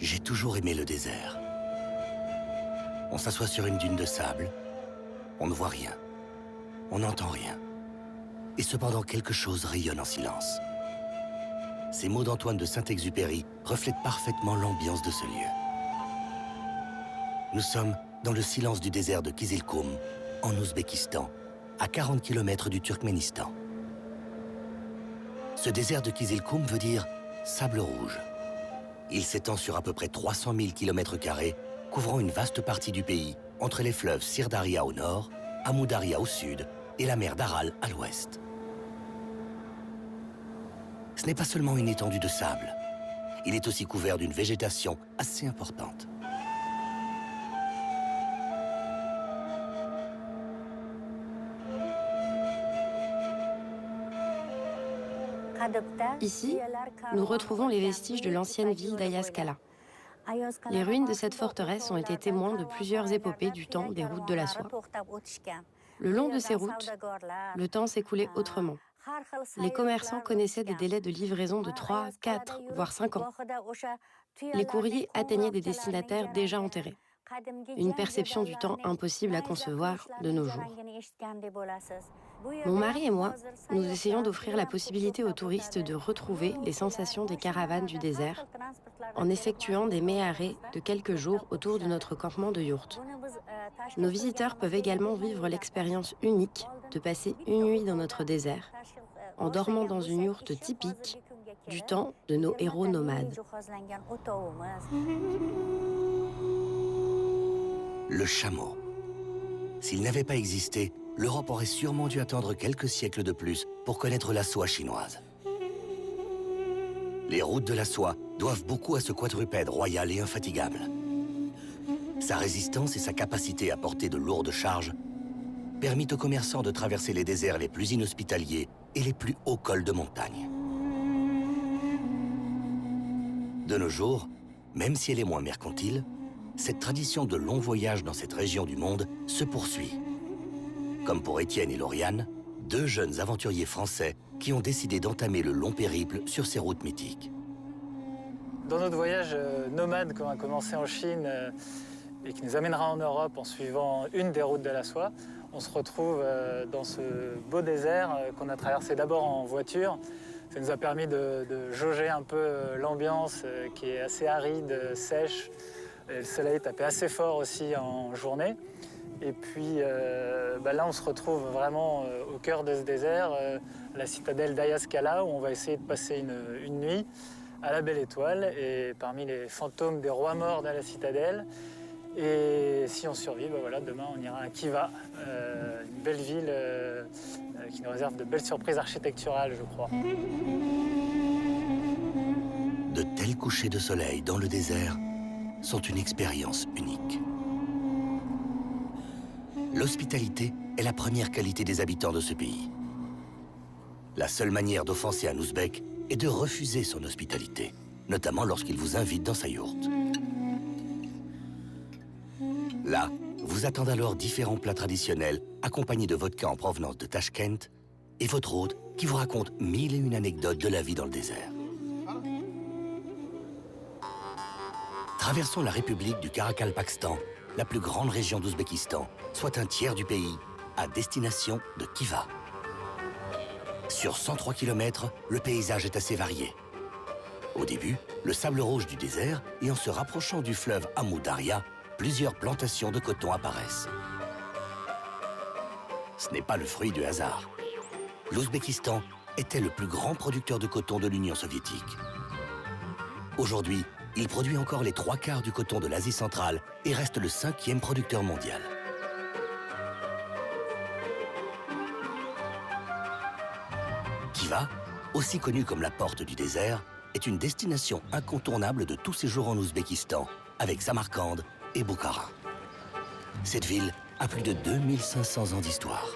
J'ai toujours aimé le désert. On s'assoit sur une dune de sable, on ne voit rien, on n'entend rien. Et cependant, quelque chose rayonne en silence. Ces mots d'Antoine de Saint-Exupéry reflètent parfaitement l'ambiance de ce lieu. Nous sommes dans le silence du désert de Kizilkoum, en Ouzbékistan, à 40 km du Turkménistan. Ce désert de Kizilkoum veut dire « sable rouge ». Il s'étend sur à peu près 300 000 km², couvrant une vaste partie du pays, entre les fleuves Sirdaria au nord, Amoudaria au sud et la mer d'Aral à l'ouest. Ce n'est pas seulement une étendue de sable, il est aussi couvert d'une végétation assez importante. Ici, nous retrouvons les vestiges de l'ancienne ville d'Ayaskala. Les ruines de cette forteresse ont été témoins de plusieurs épopées du temps des routes de la soie. Le long de ces routes, le temps s'écoulait autrement. Les commerçants connaissaient des délais de livraison de 3, 4, voire 5 ans. Les courriers atteignaient des destinataires déjà enterrés. Une perception du temps impossible à concevoir de nos jours. Mon mari et moi, nous essayons d'offrir la possibilité aux touristes de retrouver les sensations des caravanes du désert en effectuant des méarrêts de quelques jours autour de notre campement de yourte. Nos visiteurs peuvent également vivre l'expérience unique de passer une nuit dans notre désert en dormant dans une yourte typique du temps de nos héros nomades. Le chameau. S'il n'avait pas existé, l'Europe aurait sûrement dû attendre quelques siècles de plus pour connaître la soie chinoise. Les routes de la soie doivent beaucoup à ce quadrupède royal et infatigable. Sa résistance et sa capacité à porter de lourdes charges permit aux commerçants de traverser les déserts les plus inhospitaliers et les plus hauts cols de montagne. De nos jours, même si elle est moins mercantile, cette tradition de longs voyages dans cette région du monde se poursuit. Comme pour Étienne et Lauriane, deux jeunes aventuriers français qui ont décidé d'entamer le long périple sur ces routes mythiques. Dans notre voyage nomade qu'on a commencé en Chine et qui nous amènera en Europe en suivant une des routes de la soie, on se retrouve dans ce beau désert qu'on a traversé d'abord en voiture. Ça nous a permis de jauger un peu l'ambiance qui est assez aride, sèche. Et le soleil tapait assez fort aussi en journée. Et puis là, on se retrouve vraiment au cœur de ce désert, à la citadelle d'Ayaskala, où on va essayer de passer une nuit à la Belle Étoile, et parmi les fantômes des rois morts de la citadelle. Et si on survit, demain on ira à Khiva, une belle ville qui nous réserve de belles surprises architecturales, je crois. De tels couchers de soleil dans le désert sont une expérience unique. L'hospitalité est la première qualité des habitants de ce pays. La seule manière d'offenser un Ouzbek est de refuser son hospitalité, notamment lorsqu'il vous invite dans sa yourte. Là, vous attendent alors différents plats traditionnels accompagnés de vodka en provenance de Tachkent et votre hôte qui vous raconte 1001 anecdotes de la vie dans le désert. Traversons la République du Karakalpakstan, la plus grande région d'Ouzbékistan, soit un tiers du pays, à destination de Khiva. Sur 103 km, le paysage est assez varié. Au début, le sable rouge du désert, et en se rapprochant du fleuve Amoudaria, plusieurs plantations de coton apparaissent. Ce n'est pas le fruit du hasard. L'Ouzbékistan était le plus grand producteur de coton de l'Union soviétique. Aujourd'hui, il produit encore les 3/4 du coton de l'Asie centrale et reste le 5e producteur mondial. Khiva, aussi connue comme la porte du désert, est une destination incontournable de tout séjour en Ouzbékistan, avec Samarcande et Bukhara. Cette ville a plus de 2500 ans d'histoire.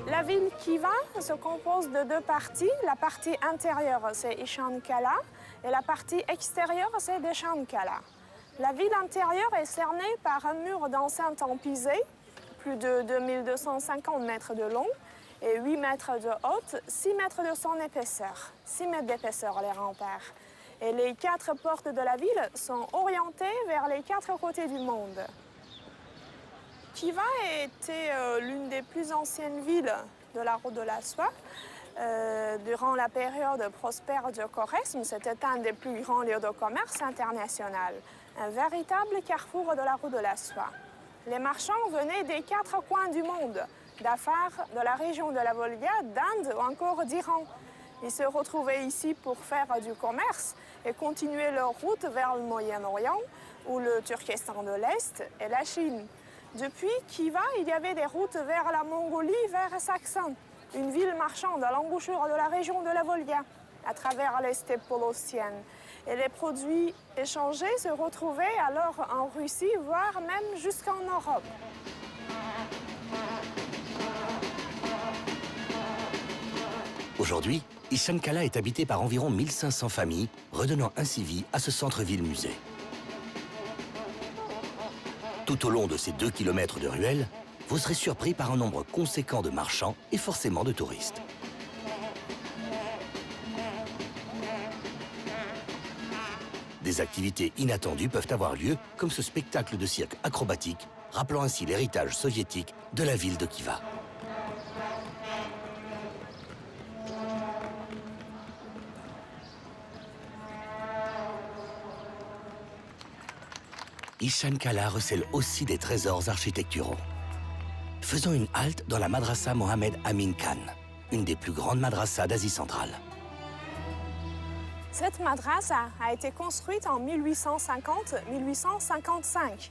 La ville Khiva se compose de deux parties. La partie intérieure, c'est Ishankala, et la partie extérieure, c'est Deshankala. La ville intérieure est cernée par un mur d'enceinte en pisé, plus de 2250 mètres de long et 8 mètres de haute, 6 mètres de son épaisseur. 6 mètres d'épaisseur, les remparts. Et les 4 portes de la ville sont orientées vers les 4 côtés du monde. Khiva était l'une des plus anciennes villes de la route de la soie. Durant la période prospère du Khorezm, c'était un des plus grands lieux de commerce international, un véritable carrefour de la route de la soie. Les marchands venaient des 4 coins du monde, d'Afar, de la région de la Volga, d'Inde ou encore d'Iran. Ils se retrouvaient ici pour faire du commerce et continuer leur route vers le Moyen-Orient ou le Turkestan de l'Est et la Chine. Depuis Khiva, il y avait des routes vers la Mongolie, vers Saksan, une ville marchande à l'embouchure de la région de la Volga, à travers les steppes polossiennes. Et les produits échangés se retrouvaient alors en Russie, voire même jusqu'en Europe. Aujourd'hui, Ishane-Kala est habité par environ 1500 familles, redonnant ainsi vie à ce centre-ville-musée. Tout au long de ces 2 km de ruelles, vous serez surpris par un nombre conséquent de marchands et forcément de touristes. Des activités inattendues peuvent avoir lieu, comme ce spectacle de cirque acrobatique, rappelant ainsi l'héritage soviétique de la ville de Khiva. Ishane-Kala recèle aussi des trésors architecturaux. Faisons une halte dans la madrasa Mohammed Amin Khan, une des plus grandes madrasas d'Asie centrale. Cette madrasa a été construite en 1850-1855.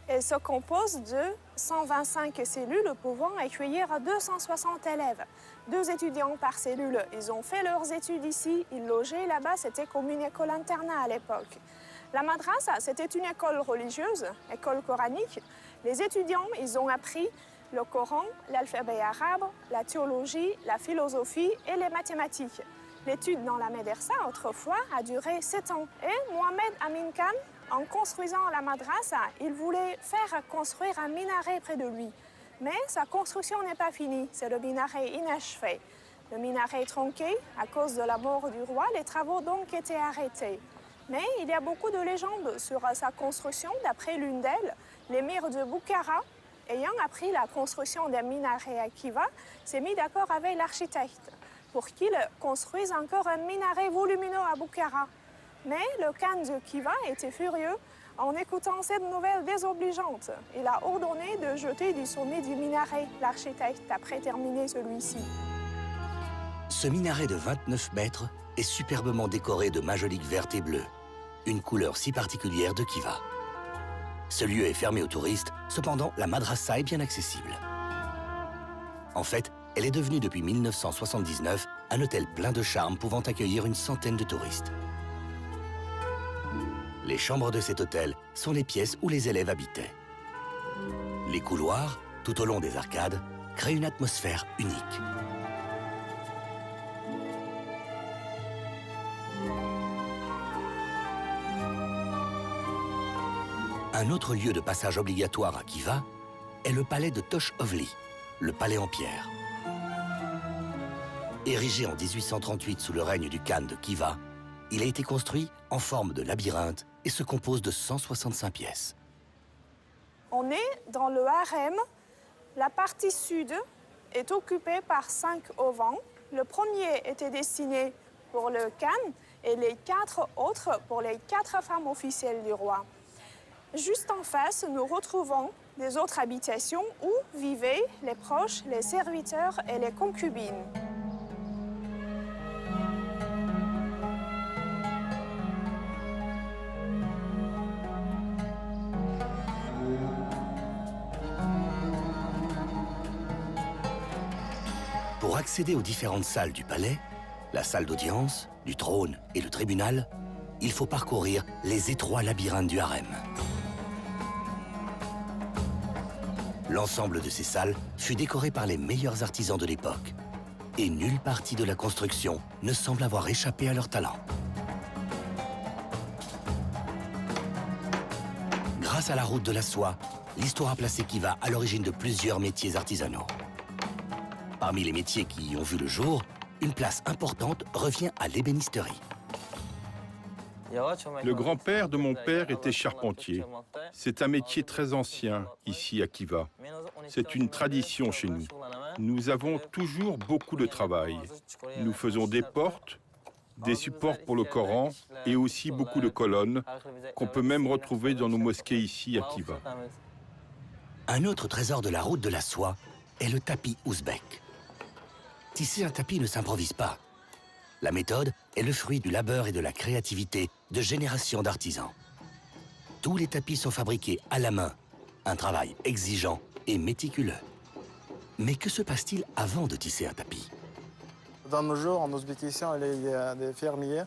Elle se compose de 125 cellules pouvant accueillir 260 élèves. 2 étudiants par cellule. Ils ont fait leurs études ici, ils logeaient là-bas, c'était comme une école internat à l'époque. La madrasa, c'était une école religieuse, école coranique. Les étudiants, ils ont appris le Coran, l'alphabet arabe, la théologie, la philosophie et les mathématiques. L'étude dans la médersa, autrefois, a duré 7 ans. Et Mohammed Amin Khan, en construisant la madrasa, il voulait faire construire un minaret près de lui. Mais sa construction n'est pas finie, c'est le minaret inachevé. Le minaret est tronqué à cause de la mort du roi, les travaux ont donc été arrêtés. Mais il y a beaucoup de légendes sur sa construction. D'après l'une d'elles, l'émir de Bukhara, ayant appris la construction des minarets à Khiva, s'est mis d'accord avec l'architecte pour qu'il construise encore un minaret volumineux à Bukhara. Mais le khan de Khiva était furieux en écoutant cette nouvelle désobligeante. Il a ordonné de jeter du sommet du minaret l'architecte après terminer celui-ci. Ce minaret de 29 mètres est superbement décoré de majoliques vertes et bleues, une couleur si particulière de Khiva. Ce lieu est fermé aux touristes, cependant la madrasa est bien accessible. En fait, elle est devenue depuis 1979 un hôtel plein de charme pouvant accueillir une centaine de touristes. Les chambres de cet hôtel sont les pièces où les élèves habitaient. Les couloirs, tout au long des arcades, créent une atmosphère unique. Un autre lieu de passage obligatoire à Khiva est le palais de Tosh-Ovli, le palais en pierre. Érigé en 1838 sous le règne du khan de Khiva, il a été construit en forme de labyrinthe et se compose de 165 pièces. On est dans le harem. La partie sud est occupée par 5 auvents. Le premier était destiné pour le khan et les 4 autres pour les 4 femmes officielles du roi. Juste en face, nous retrouvons des autres habitations où vivaient les proches, les serviteurs et les concubines. Pour accéder aux différentes salles du palais, la salle d'audience, du trône et le tribunal, il faut parcourir les étroits labyrinthes du harem. L'ensemble de ces salles fut décoré par les meilleurs artisans de l'époque. Et nulle partie de la construction ne semble avoir échappé à leur talent. Grâce Grâce à la route de la soie, l'histoire a placé Khiva à l'origine de plusieurs métiers artisanaux. Parmi les métiers qui y ont vu le jour, une place importante revient à l'ébénisterie. Le grand-père de mon père était charpentier. C'est un métier très ancien ici à Khiva. C'est une tradition chez nous. Nous avons toujours beaucoup de travail. Nous faisons des portes, des supports pour le Coran et aussi beaucoup de colonnes qu'on peut même retrouver dans nos mosquées ici à Khiva. Un autre trésor de la route de la soie est le tapis ouzbek. Tisser un tapis ne s'improvise pas. La méthode est le fruit du labeur et de la créativité de générations d'artisans. Tous les tapis sont fabriqués à la main, un travail exigeant et méticuleux. Mais que se passe-t-il avant de tisser un tapis? Dans nos jours, en Ouzbékistan, il y a des fermiers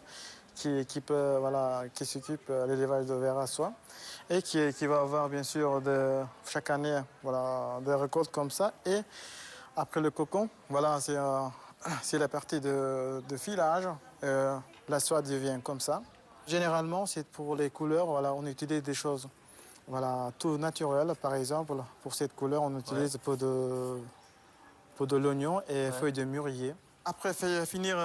qui s'occupent de l'élevage de vers à soie et qui va avoir bien sûr chaque année des récoltes comme ça. Et après le cocon, c'est la partie de filage. La soie devient comme ça. Généralement, c'est pour les couleurs, on utilise des choses tout naturelles. Par exemple, pour cette couleur, on utilise peau de l'oignon et feuilles de mûrier. Après finir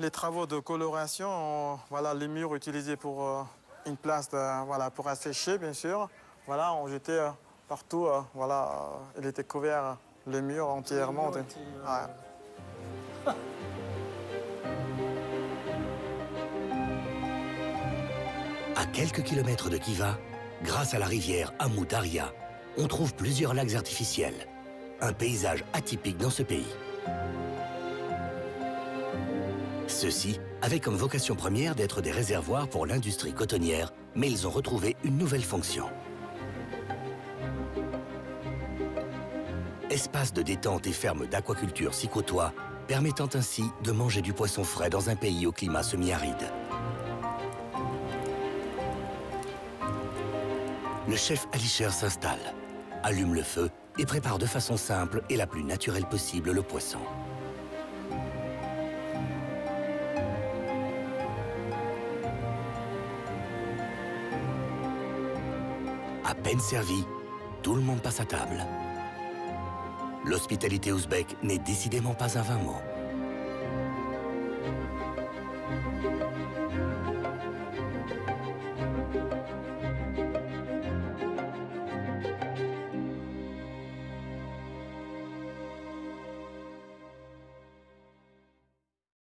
les travaux de coloration, les murs utilisés pour une place pour assécher, bien sûr. On jetait partout, il était couvert le mur entièrement. À quelques kilomètres de Khiva, grâce à la rivière Amou Daria, on trouve plusieurs lacs artificiels. Un paysage atypique dans ce pays. Ceux-ci avaient comme vocation première d'être des réservoirs pour l'industrie cotonnière, mais ils ont retrouvé une nouvelle fonction. Espaces de détente et fermes d'aquaculture s'y côtoient, permettant ainsi de manger du poisson frais dans un pays au climat semi-aride. Le chef Alisher s'installe, allume le feu et prépare de façon simple et la plus naturelle possible le poisson. À peine servi, tout le monde passe à table. L'hospitalité ouzbèque n'est décidément pas un vain mot.